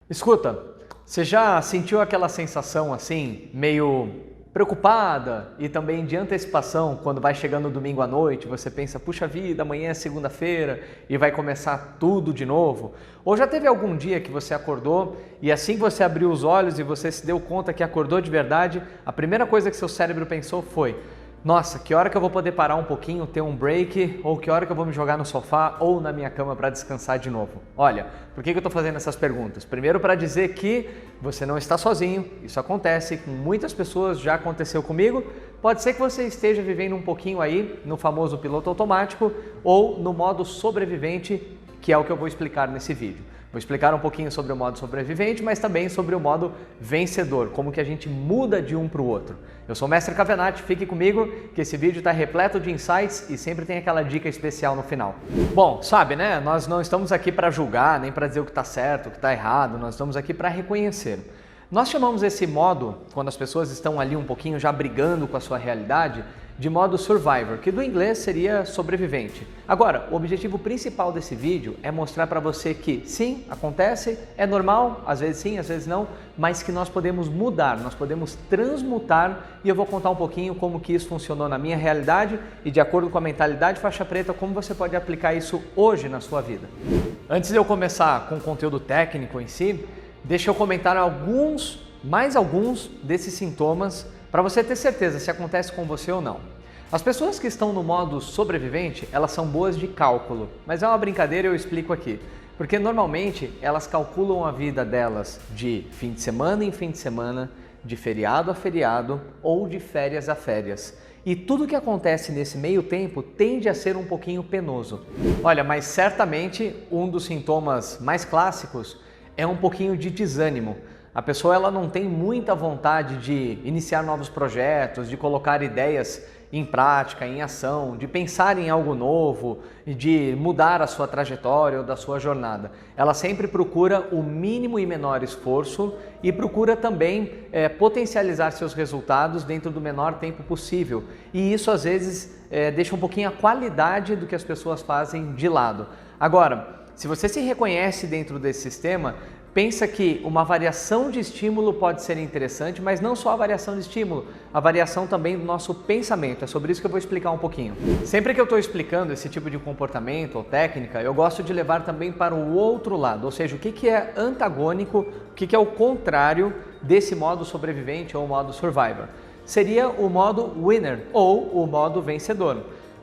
Escuta, você já sentiu aquela sensação assim, meio preocupada e também de antecipação quando vai chegando o domingo à noite, você pensa, puxa vida, amanhã é segunda-feira e vai começar tudo de novo? Ou já teve algum dia que você acordou e assim que você abriu os olhos e você se deu conta que acordou de verdade, a primeira coisa que seu cérebro pensou foi: nossa, que hora que eu vou poder parar um pouquinho, ter um break, ou que hora que eu vou me jogar no sofá ou na minha cama para descansar de novo? Olha, por que eu estou fazendo essas perguntas? Primeiro, para dizer que você não está sozinho, isso acontece com muitas pessoas, já aconteceu comigo. Pode ser que você esteja vivendo um pouquinho aí no famoso piloto automático ou no modo sobrevivente, que é o que eu vou explicar nesse vídeo. Vou explicar um pouquinho sobre o modo sobrevivente, mas também sobre o modo vencedor, como que a gente muda de um para o outro. Eu sou o Mestre Cavenati, fique comigo que esse vídeo está repleto de insights e sempre tem aquela dica especial no final. Bom, sabe, né? Nós não estamos aqui para julgar, nem para dizer o que está certo, o que está errado, nós estamos aqui para reconhecer. Nós chamamos esse modo, quando as pessoas estão ali um pouquinho já brigando com a sua realidade, de modo survivor, que do inglês seria sobrevivente. Agora, o objetivo principal desse vídeo é mostrar para você que sim, acontece, é normal, às vezes sim, às vezes não, mas que nós podemos mudar, nós podemos transmutar, e eu vou contar um pouquinho como que isso funcionou na minha realidade e de acordo com a mentalidade faixa preta, como você pode aplicar isso hoje na sua vida. Antes de eu começar com o conteúdo técnico em si, deixa eu comentar mais alguns desses sintomas para você ter certeza se acontece com você ou não. As pessoas que estão no modo sobrevivente, elas são boas de cálculo, mas é uma brincadeira e eu explico aqui. Porque normalmente elas calculam a vida delas de fim de semana em fim de semana, de feriado a feriado ou de férias a férias. E tudo que acontece nesse meio tempo tende a ser um pouquinho penoso. Olha, mas certamente um dos sintomas mais clássicos é um pouquinho de desânimo. A pessoa ela não tem muita vontade de iniciar novos projetos, de colocar ideias em prática, em ação, de pensar em algo novo, de mudar a sua trajetória ou da sua jornada. Ela sempre procura o mínimo e menor esforço e procura também potencializar seus resultados dentro do menor tempo possível. E isso às vezes deixa um pouquinho a qualidade do que as pessoas fazem de lado. Agora, se você se reconhece dentro desse sistema, pensa que uma variação de estímulo pode ser interessante, mas não só a variação de estímulo, a variação também do nosso pensamento. É sobre isso que eu vou explicar um pouquinho. Sempre que eu estou explicando esse tipo de comportamento ou técnica, eu gosto de levar também para o outro lado, ou seja, o que é antagônico, o que é o contrário desse modo sobrevivente ou modo survivor. Seria o modo winner ou o modo vencedor.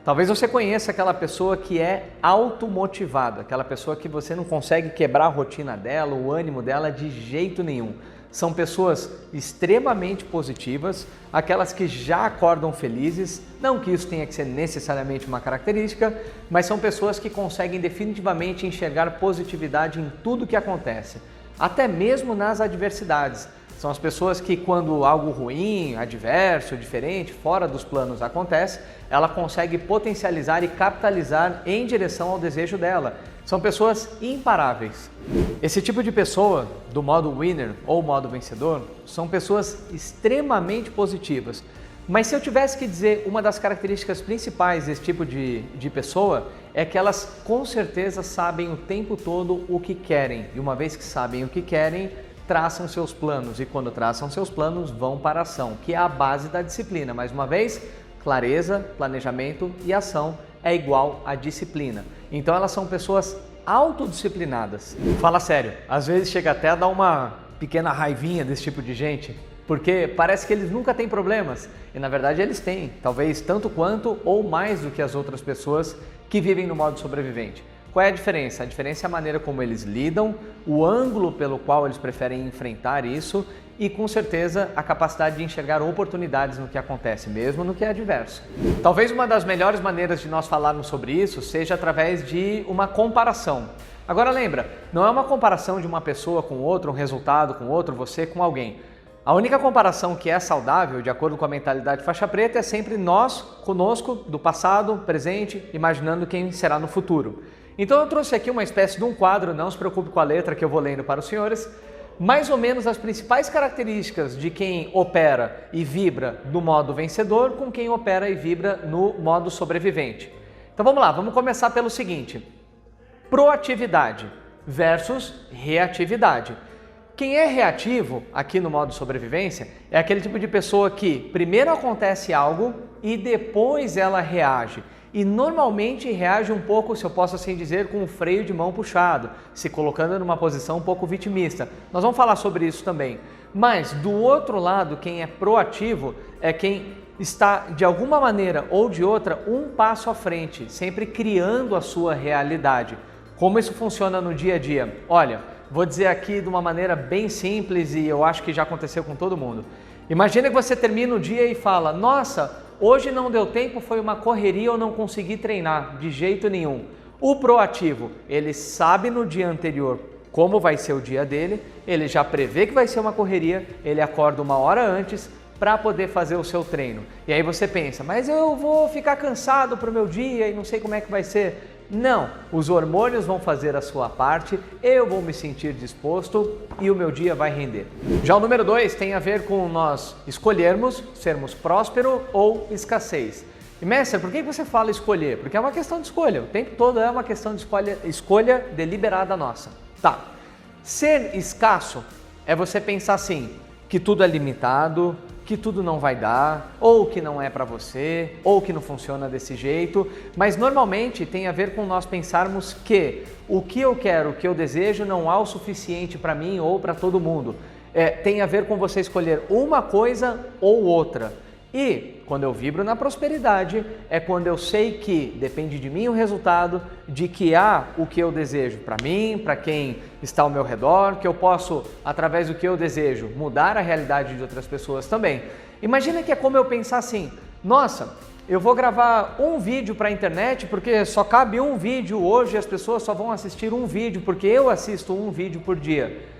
Talvez você conheça aquela pessoa que é automotivada, aquela pessoa que você não consegue quebrar a rotina dela, o ânimo dela de jeito nenhum. São pessoas extremamente positivas, aquelas que já acordam felizes, não que isso tenha que ser necessariamente uma característica, mas são pessoas que conseguem definitivamente enxergar positividade em tudo que acontece, até mesmo nas adversidades. São as pessoas que quando algo ruim, adverso, diferente, fora dos planos acontece, ela consegue potencializar e capitalizar em direção ao desejo dela. São pessoas imparáveis. Esse tipo de pessoa, do modo winner ou modo vencedor, são pessoas extremamente positivas. Mas se eu tivesse que dizer uma das características principais desse tipo de pessoa, é que elas com certeza sabem o tempo todo o que querem. E uma vez que sabem o que querem, traçam seus planos, e quando traçam seus planos vão para a ação, que é a base da disciplina. Mais uma vez, clareza, planejamento e ação é igual a disciplina. Então elas são pessoas autodisciplinadas. Fala sério, às vezes chega até a dar uma pequena raivinha desse tipo de gente, porque parece que eles nunca têm problemas, e na verdade eles têm, talvez tanto quanto ou mais do que as outras pessoas que vivem no modo sobrevivente. Qual é a diferença? A diferença é a maneira como eles lidam, o ângulo pelo qual eles preferem enfrentar isso e, com certeza, a capacidade de enxergar oportunidades no que acontece, mesmo no que é adverso. Talvez uma das melhores maneiras de nós falarmos sobre isso seja através de uma comparação. Agora lembra, não é uma comparação de uma pessoa com outra, um resultado com outro, você com alguém. A única comparação que é saudável, de acordo com a mentalidade faixa preta, é sempre nós conosco, do passado, presente, imaginando quem será no futuro. Então eu trouxe aqui uma espécie de um quadro, não se preocupe com a letra que eu vou lendo para os senhores, mais ou menos as principais características de quem opera e vibra no modo vencedor com quem opera e vibra no modo sobrevivente. Então vamos lá, vamos começar pelo seguinte: proatividade versus reatividade. Quem é reativo aqui no modo sobrevivência é aquele tipo de pessoa que primeiro acontece algo e depois ela reage. E normalmente reage um pouco, se eu posso assim dizer, com o freio de mão puxado, se colocando numa posição um pouco vitimista. Nós vamos falar sobre isso também. Mas do outro lado, quem é proativo é quem está de alguma maneira ou de outra um passo à frente, sempre criando a sua realidade. Como isso funciona no dia a dia? Olha, vou dizer aqui de uma maneira bem simples e eu acho que já aconteceu com todo mundo. Imagina que você termina o dia e fala: nossa, hoje não deu tempo, foi uma correria, eu não consegui treinar de jeito nenhum. O proativo, ele sabe no dia anterior como vai ser o dia dele, ele já prevê que vai ser uma correria, ele acorda uma hora antes para poder fazer o seu treino. E aí você pensa: mas eu vou ficar cansado para o meu dia e não sei como é que vai ser. Não, os hormônios vão fazer a sua parte, eu vou me sentir disposto e o meu dia vai render. Já o número 2 tem a ver com nós escolhermos sermos próspero ou escassez. E mestre, por que você fala escolher? Porque é uma questão de escolha, o tempo todo é uma questão de escolha deliberada nossa. Tá, ser escasso é você pensar assim, que tudo é limitado, que tudo não vai dar, ou que não é para você, ou que não funciona desse jeito, mas normalmente tem a ver com nós pensarmos que o que eu quero, o que eu desejo não há o suficiente para mim ou para todo mundo. Tem a ver com você escolher uma coisa ou outra. E quando eu vibro na prosperidade, é quando eu sei que depende de mim o resultado, de que há o que eu desejo para mim, para quem está ao meu redor, que eu posso, através do que eu desejo, mudar a realidade de outras pessoas também. Imagina que é como eu pensar assim: nossa, eu vou gravar um vídeo para a internet porque só cabe um vídeo hoje, as pessoas só vão assistir um vídeo porque eu assisto um vídeo por dia.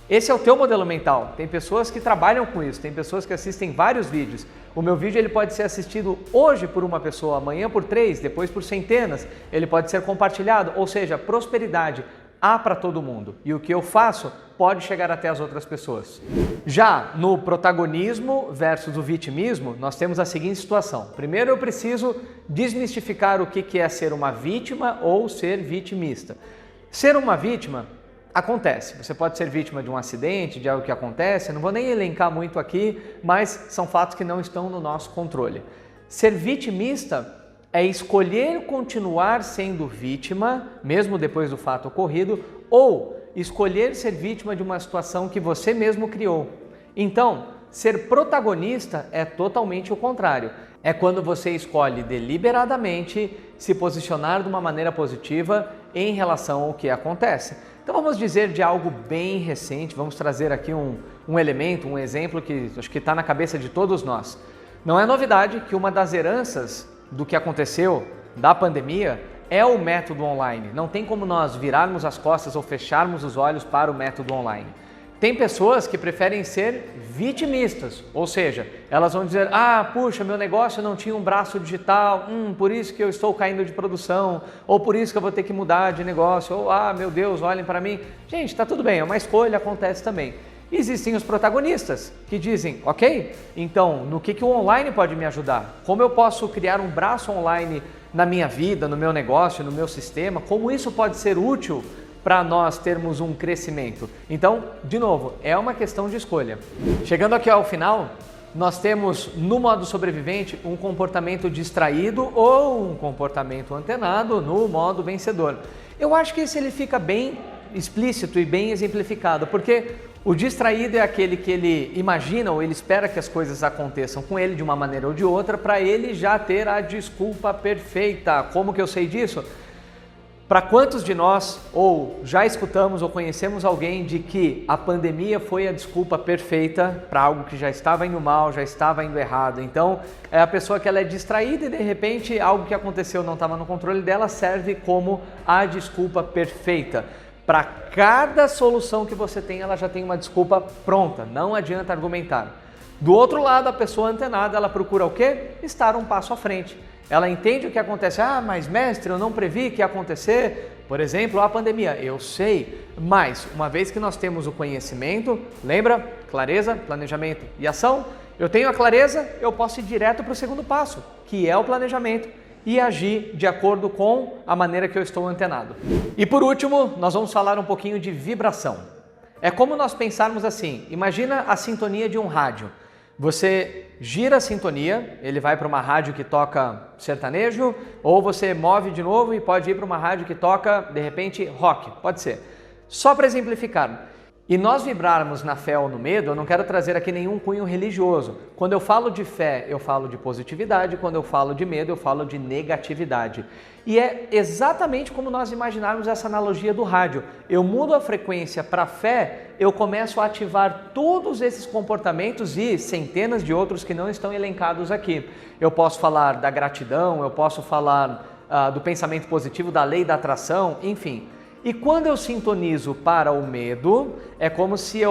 Esse é o teu modelo mental. Tem pessoas que trabalham com isso, tem pessoas que assistem vários vídeos. O meu vídeo ele pode ser assistido hoje por uma pessoa, amanhã por 3, depois por centenas. Ele pode ser compartilhado, ou seja, prosperidade há para todo mundo. E o que eu faço pode chegar até as outras pessoas. Já no protagonismo versus o vitimismo, nós temos a seguinte situação. Primeiro eu preciso desmistificar o que é ser uma vítima ou ser vitimista. Ser uma vítima acontece, você pode ser vítima de um acidente, de algo que acontece, não vou nem elencar muito aqui, mas são fatos que não estão no nosso controle. Ser vitimista é escolher continuar sendo vítima, mesmo depois do fato ocorrido, ou escolher ser vítima de uma situação que você mesmo criou. Então, ser protagonista é totalmente o contrário. É quando você escolhe deliberadamente se posicionar de uma maneira positiva em relação ao que acontece. Então vamos dizer de algo bem recente, vamos trazer aqui um elemento, um exemplo que acho que está na cabeça de todos nós. Não é novidade que uma das heranças do que aconteceu da pandemia é o método online. Não tem como nós virarmos as costas ou fecharmos os olhos para o método online. Tem pessoas que preferem ser vitimistas, ou seja, elas vão dizer: ah, puxa, meu negócio não tinha um braço digital, por isso que eu estou caindo de produção, ou por isso que eu vou ter que mudar de negócio, ou ah, meu Deus, olhem para mim. Gente, está tudo bem, é uma escolha, acontece também. Existem os protagonistas que dizem: ok, então no que o online pode me ajudar? Como eu posso criar um braço online na minha vida, no meu negócio, no meu sistema? Como isso pode ser útil para nós termos um crescimento? Então, de novo, é uma questão de escolha. Chegando aqui ao final, nós temos no modo sobrevivente um comportamento distraído ou um comportamento antenado no modo vencedor. Eu acho que esse ele fica bem explícito e bem exemplificado, porque o distraído é aquele que ele imagina ou ele espera que as coisas aconteçam com ele de uma maneira ou de outra para ele já ter a desculpa perfeita. Como que eu sei disso? Para quantos de nós ou já escutamos ou conhecemos alguém de que a pandemia foi a desculpa perfeita para algo que já estava indo mal, já estava indo errado? Então, é a pessoa que ela é distraída e de repente algo que aconteceu não estava no controle dela serve como a desculpa perfeita. Para cada solução que você tem, ela já tem uma desculpa pronta, não adianta argumentar. Do outro lado, a pessoa antenada, ela procura o quê? Estar um passo à frente. Ela entende o que acontece. Ah, mas mestre, eu não previ que ia acontecer. Por exemplo, a pandemia. Eu sei, mas uma vez que nós temos o conhecimento, lembra? Clareza, planejamento e ação. Eu tenho a clareza, eu posso ir direto para o segundo passo, que é o planejamento, e agir de acordo com a maneira que eu estou antenado. E por último, nós vamos falar um pouquinho de vibração. É como nós pensarmos assim, imagina a sintonia de um rádio. Você gira a sintonia, ele vai para uma rádio que toca sertanejo, ou você move de novo e pode ir para uma rádio que toca, de repente, rock, pode ser. Só para exemplificar. E nós vibrarmos na fé ou no medo, eu não quero trazer aqui nenhum cunho religioso. Quando eu falo de fé, eu falo de positividade, quando eu falo de medo, eu falo de negatividade. E é exatamente como nós imaginarmos essa analogia do rádio. Eu mudo a frequência para a fé, eu começo a ativar todos esses comportamentos e centenas de outros que não estão elencados aqui. Eu posso falar da gratidão, eu posso falar do pensamento positivo, da lei da atração, enfim. E quando eu sintonizo para o medo, é como se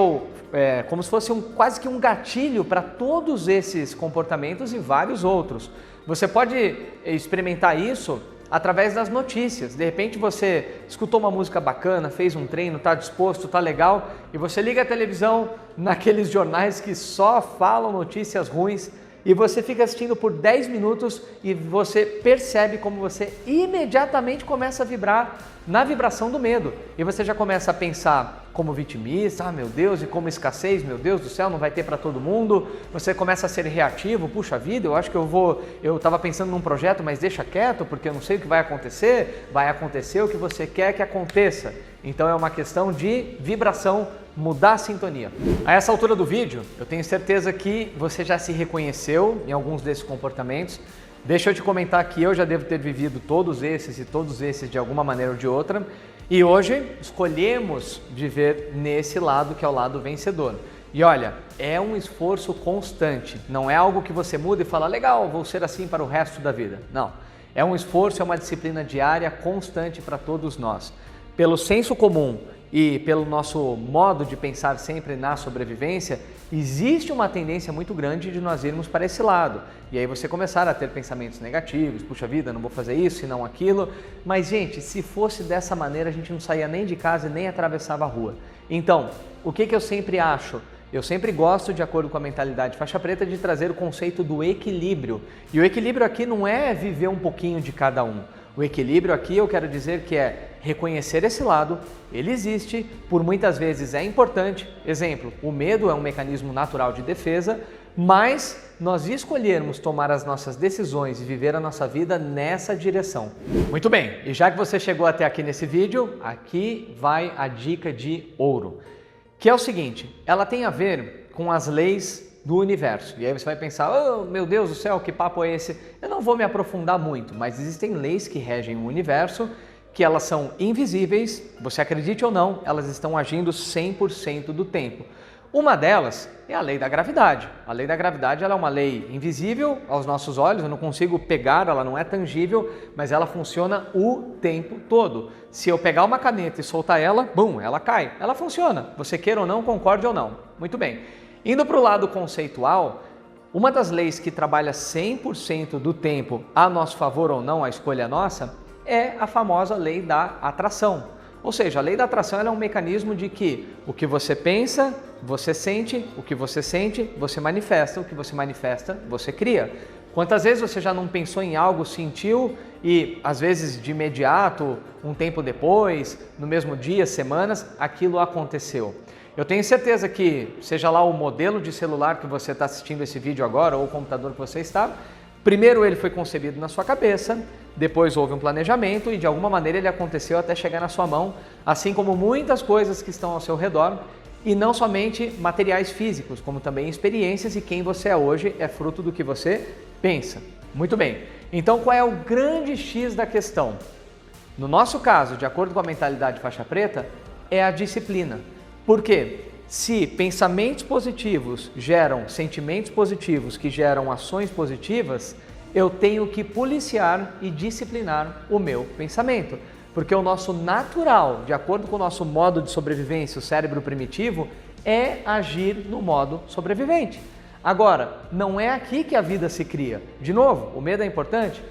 fosse quase que um gatilho para todos esses comportamentos e vários outros. Você pode experimentar isso através das notícias. De repente você escutou uma música bacana, fez um treino, está disposto, está legal, e você liga a televisão naqueles jornais que só falam notícias ruins, e você fica assistindo por 10 minutos e você percebe como você imediatamente começa a vibrar na vibração do medo. E você já começa a pensar como vitimista, meu Deus, e como escassez, meu Deus do céu, não vai ter para todo mundo. Você começa a ser reativo, puxa vida, eu acho que eu estava pensando num projeto, mas deixa quieto, porque eu não sei o que vai acontecer o que você quer que aconteça. Então é uma questão de vibração, mudar a sintonia. A essa altura do vídeo, eu tenho certeza que você já se reconheceu em alguns desses comportamentos. Deixa eu te comentar que eu já devo ter vivido todos esses de alguma maneira ou de outra. E hoje escolhemos viver nesse lado que é o lado vencedor. E olha, é um esforço constante, não é algo que você muda e fala, legal, vou ser assim para o resto da vida. Não, é um esforço, é uma disciplina diária constante para todos nós. Pelo senso comum e pelo nosso modo de pensar sempre na sobrevivência, existe uma tendência muito grande de nós irmos para esse lado. E aí você começar a ter pensamentos negativos, puxa vida, não vou fazer isso e não aquilo. Mas gente, se fosse dessa maneira, a gente não saía nem de casa e nem atravessava a rua. Então, o que eu sempre acho? Eu sempre gosto, de acordo com a mentalidade faixa preta, de trazer o conceito do equilíbrio. E o equilíbrio aqui não é viver um pouquinho de cada um. O equilíbrio aqui eu quero dizer que é reconhecer esse lado, ele existe, por muitas vezes é importante. Exemplo, o medo é um mecanismo natural de defesa, mas nós escolhermos tomar as nossas decisões e viver a nossa vida nessa direção. Muito bem, e já que você chegou até aqui nesse vídeo, aqui vai a dica de ouro, que é o seguinte, ela tem a ver com as leis do universo. E aí você vai pensar, oh meu Deus do céu, que papo é esse? Eu não vou me aprofundar muito, mas existem leis que regem o universo, que elas são invisíveis, você acredite ou não, elas estão agindo 100% do tempo. Uma delas é a lei da gravidade. A lei da gravidade ela é uma lei invisível aos nossos olhos, eu não consigo pegar, ela não é tangível, mas ela funciona o tempo todo. Se eu pegar uma caneta e soltar ela, bum, ela cai. Ela funciona, você queira ou não, concorde ou não. Muito bem. Indo para o lado conceitual, uma das leis que trabalha 100% do tempo a nosso favor ou não, a escolha nossa, é a famosa lei da atração. Ou seja, a lei da atração ela é um mecanismo de que o que você pensa, você sente, o que você sente, você manifesta, o que você manifesta, você cria. Quantas vezes você já não pensou em algo, sentiu e às vezes de imediato, um tempo depois, no mesmo dia, semanas, aquilo aconteceu. Eu tenho certeza que, seja lá o modelo de celular que você está assistindo esse vídeo agora ou o computador que você está, primeiro ele foi concebido na sua cabeça, depois houve um planejamento e de alguma maneira ele aconteceu até chegar na sua mão, assim como muitas coisas que estão ao seu redor e não somente materiais físicos, como também experiências e quem você é hoje é fruto do que você pensa. Muito bem, então qual é o grande X da questão? No nosso caso, de acordo com a mentalidade faixa preta, é a disciplina. Por quê? Se pensamentos positivos geram sentimentos positivos que geram ações positivas, eu tenho que policiar e disciplinar o meu pensamento. Porque o nosso natural, de acordo com o nosso modo de sobrevivência, o cérebro primitivo, é agir no modo sobrevivente. Agora, não é aqui que a vida se cria. De novo, o medo é importante?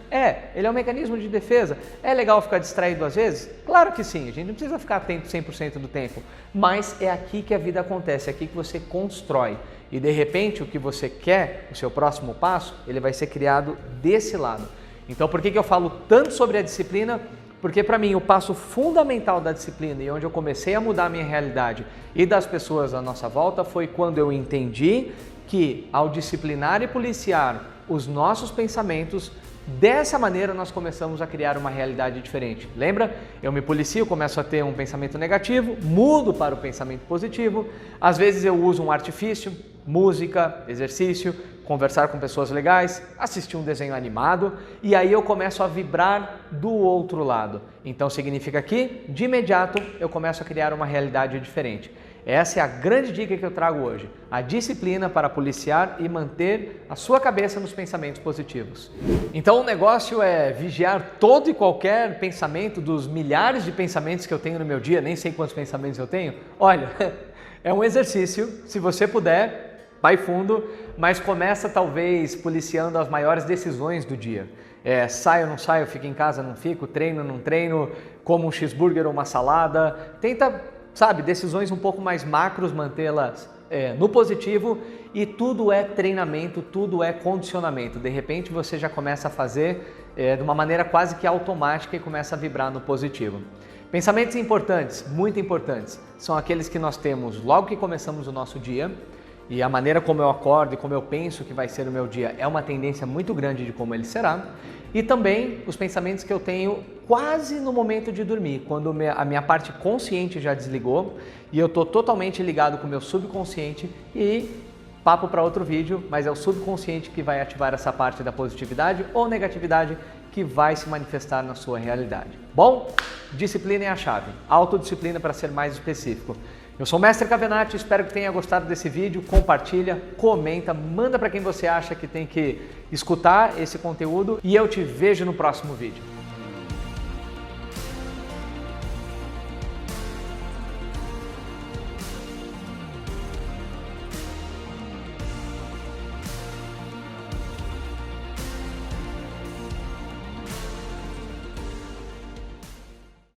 Ele é um mecanismo de defesa. É legal ficar distraído às vezes? Claro que sim, a gente não precisa ficar atento 100% do tempo. Mas é aqui que a vida acontece, é aqui que você constrói. E de repente o que você quer, o seu próximo passo, ele vai ser criado desse lado. Então por que eu falo tanto sobre a disciplina? Porque para mim o passo fundamental da disciplina e onde eu comecei a mudar a minha realidade e das pessoas à nossa volta foi quando eu entendi que ao disciplinar e policiar os nossos pensamentos, dessa maneira nós começamos a criar uma realidade diferente. Lembra? Eu me policio, começo a ter um pensamento negativo, mudo para o pensamento positivo. Às vezes eu uso um artifício, música, exercício, conversar com pessoas legais, assistir um desenho animado e aí eu começo a vibrar do outro lado. Então significa que, de imediato, eu começo a criar uma realidade diferente. Essa é a grande dica que eu trago hoje, a disciplina para policiar e manter a sua cabeça nos pensamentos positivos. Então o negócio é vigiar todo e qualquer pensamento dos milhares de pensamentos que eu tenho no meu dia, nem sei quantos pensamentos eu tenho. Olha, é um exercício, se você puder, vai fundo, mas começa talvez policiando as maiores decisões do dia. Saio ou não saio, fico em casa, não fico, treino ou não treino, como um cheeseburger ou uma salada, tenta... Sabe, decisões um pouco mais macros, mantê-las no positivo e tudo é treinamento, tudo é condicionamento. De repente você já começa a fazer de uma maneira quase que automática e começa a vibrar no positivo. Pensamentos importantes, muito importantes, são aqueles que nós temos logo que começamos o nosso dia e a maneira como eu acordo e como eu penso que vai ser o meu dia é uma tendência muito grande de como ele será. E também os pensamentos que eu tenho quase no momento de dormir, quando a minha parte consciente já desligou e eu estou totalmente ligado com o meu subconsciente e papo para outro vídeo, mas é o subconsciente que vai ativar essa parte da positividade ou negatividade que vai se manifestar na sua realidade. Bom, disciplina é a chave, autodisciplina para ser mais específico. Eu sou o Mestre Cavenati, espero que tenha gostado desse vídeo, compartilha, comenta, manda para quem você acha que tem que escutar esse conteúdo e eu te vejo no próximo vídeo.